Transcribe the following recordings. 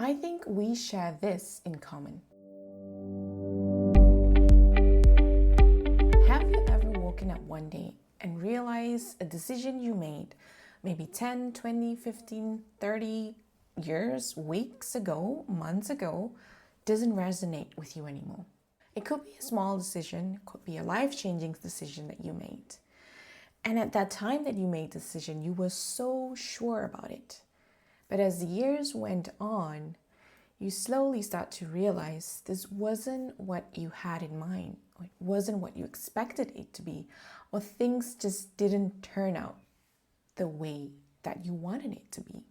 I think we share this in common. Have you ever woken up one day and realized a decision you made maybe 10, 20, 15, 30 years, weeks ago, months ago, doesn't resonate with you anymore? It could be a small decision, it could be a life-changing decision that you made. And at that time that you made the decision, you were so sure about it. But as the years went on, you slowly start to realize this wasn't what you had in mind, or it wasn't what you expected it to be, or things just didn't turn out the way that you wanted it to be.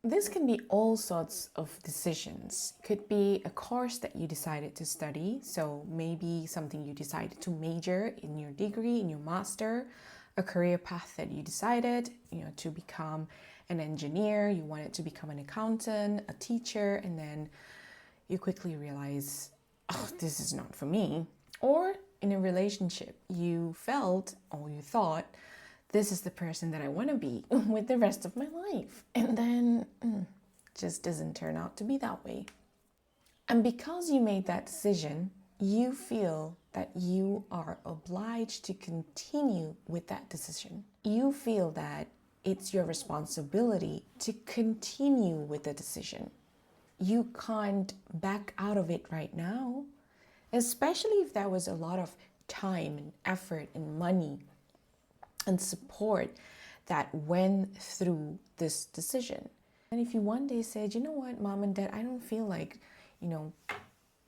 This can be all sorts of decisions. It could be a course that you decided to study, so maybe something you decided to major in your degree, in your master, a career path that you decided, to become an engineer, you wanted to become an accountant, a teacher, and then you quickly realize, oh, this is not for me. Or in a relationship, you felt or you thought, this is the person that I want to be with the rest of my life. And then just doesn't turn out to be that way. And because you made that decision, you feel that you are obliged to continue with that decision. You feel that it's your responsibility to continue with the decision. You can't back out of it right now, especially if there was a lot of time and effort and money and support that went through this decision. And if you one day said, you know what, mom and dad, I don't feel like,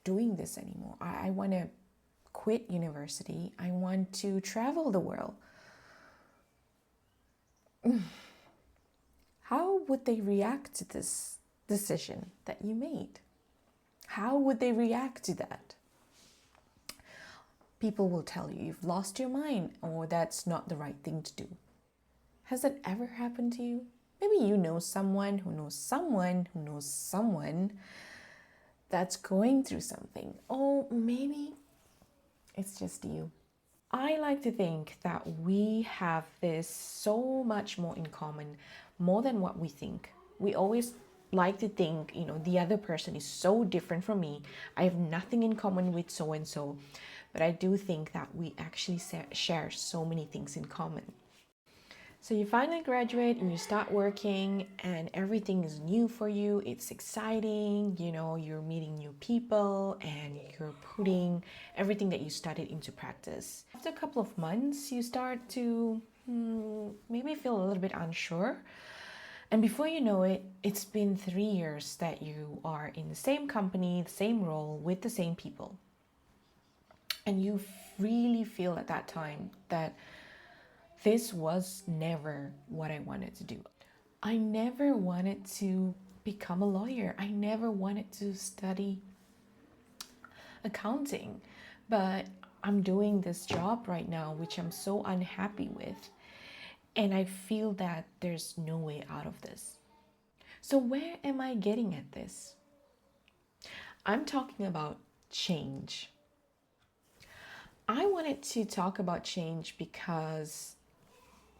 doing this anymore. I want to quit university. I want to travel the world. How would they react to this decision that you made? How would they react to that? People will tell you you've lost your mind or that's not the right thing to do. Has that ever happened to you? Maybe you know someone who knows someone who knows someone that's going through something. Or maybe it's just you. I like to think that we have this so much more in common, more than what we think. We always like to think, the other person is so different from me. I have nothing in common with so and so. But I do think that we actually share so many things in common. So you finally graduate and you start working and everything is new for you. It's exciting, you're meeting new people and you're putting everything that you studied into practice. After a couple of months, you start to maybe feel a little bit unsure. And before you know it, it's been 3 years that you are in the same company, the same role, with the same people. And you really feel at that time that this was never what I wanted to do. I never wanted to become a lawyer. I never wanted to study accounting. But I'm doing this job right now, which I'm so unhappy with. And I feel that there's no way out of this. So where am I getting at this? I'm talking about change. I wanted to talk about change because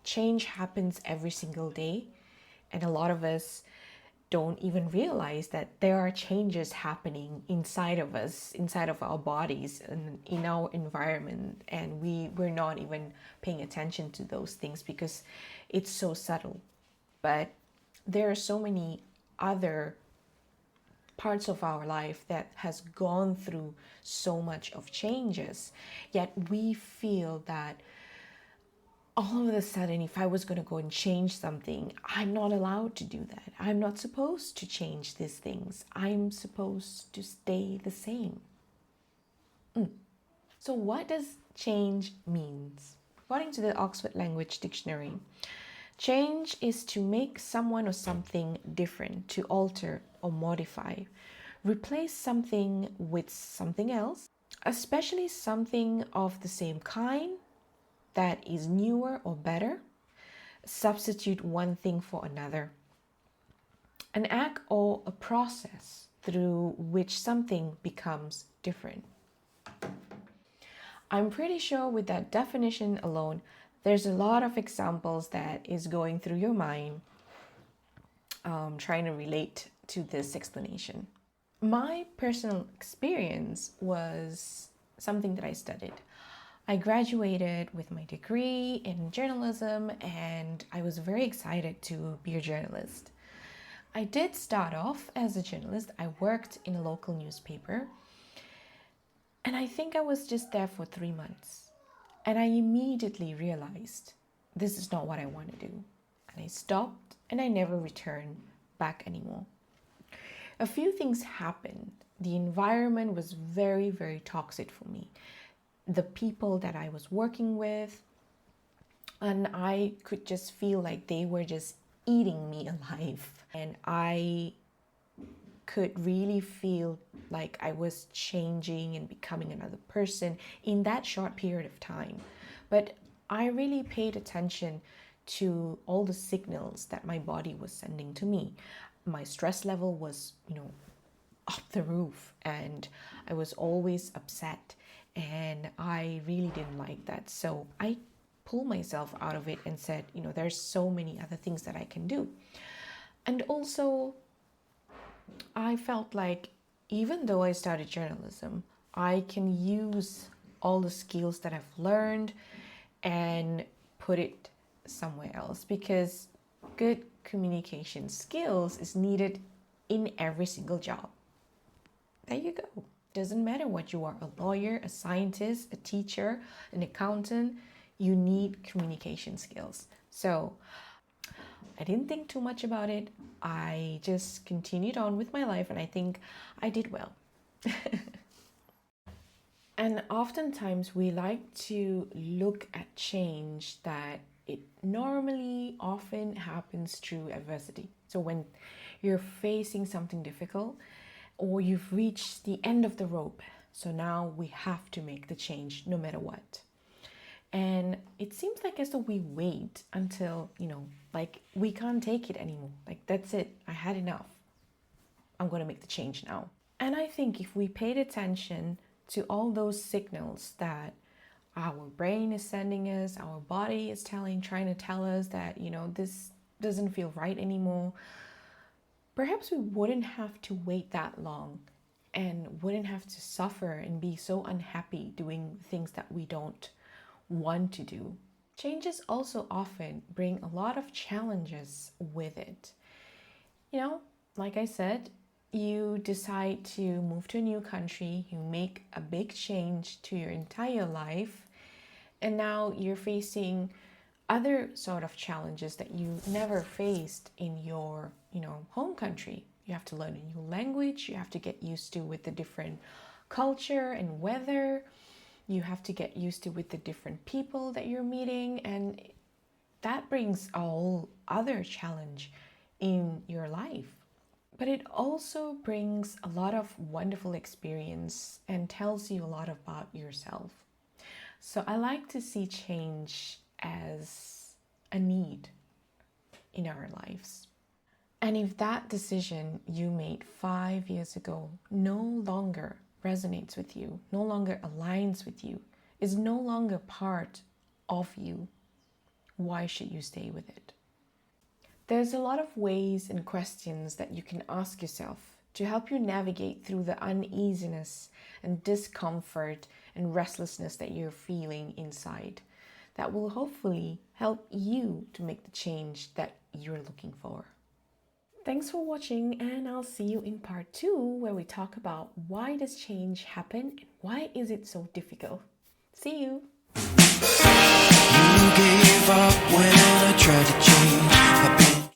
change happens every single day, and a lot of us don't even realize that there are changes happening inside of us, inside of our bodies, and in our environment, and we're not even paying attention to those things because it's so subtle. But there are so many other parts of our life that has gone through so much of changes, yet we feel that all of a sudden, if I was going to go and change something, I'm not allowed to do that. I'm not supposed to change these things. I'm supposed to stay the same. So what does change means? According to the Oxford Language Dictionary, change is to make someone or something different, to alter or modify, replace something with something else, especially something of the same kind, that is newer or better, substitute one thing for another. An act or a process through which something becomes different. I'm pretty sure with that definition alone, there's a lot of examples that is going through your mind, trying to relate to this explanation. My personal experience was something that I studied. I graduated with my degree in journalism and I was very excited to be a journalist. I did start off as a journalist. I worked in a local newspaper and I think I was just there for 3 months. And I immediately realized this is not what I want to do. And I stopped and I never returned back anymore. A few things happened. The environment was very, very toxic for me. The people that I was working with, and I could just feel like they were just eating me alive. And I could really feel like I was changing and becoming another person in that short period of time. But I really paid attention to all the signals that my body was sending to me. My stress level was, up the roof, and I was always upset, and I really didn't like that. So I pulled myself out of it and said, there's so many other things that I can do. And also, I felt like even though I studied journalism, I can use all the skills that I've learned and put it somewhere else, because good communication skills is needed in every single job. There you go. Doesn't matter what you are, a lawyer, a scientist, a teacher, an accountant, you need communication skills. So I didn't think too much about it. I just continued on with my life and I think I did well. And oftentimes we like to look at change that it normally often happens through adversity. So when you're facing something difficult or you've reached the end of the rope, so now we have to make the change no matter what. And it seems like as though we wait until, like we can't take it anymore. Like that's it, I had enough. I'm going to make the change now. And I think if we paid attention to all those signals that our brain is sending us, our body is trying to tell us that, this doesn't feel right anymore, perhaps we wouldn't have to wait that long and wouldn't have to suffer and be so unhappy doing things that we don't want to do. Changes also often bring a lot of challenges with it. Like I said, you decide to move to a new country, you make a big change to your entire life, and now you're facing other sort of challenges that you never faced in your, home country. You have to learn a new language, you have to get used to with the different culture and weather, you have to get used to with the different people that you're meeting, and that brings a whole other challenge in your life. But it also brings a lot of wonderful experience and tells you a lot about yourself. So I like to see change as a need in our lives. And if that decision you made 5 years ago no longer resonates with you, no longer aligns with you, is no longer part of you, why should you stay with it? There's a lot of ways and questions that you can ask yourself to help you navigate through the uneasiness and discomfort and restlessness that you're feeling inside. That will hopefully help you to make the change that you're looking for. Thanks for watching, and I'll see you in part 2 where we talk about why does change happen and why is it so difficult. See you! You gave up when I tried to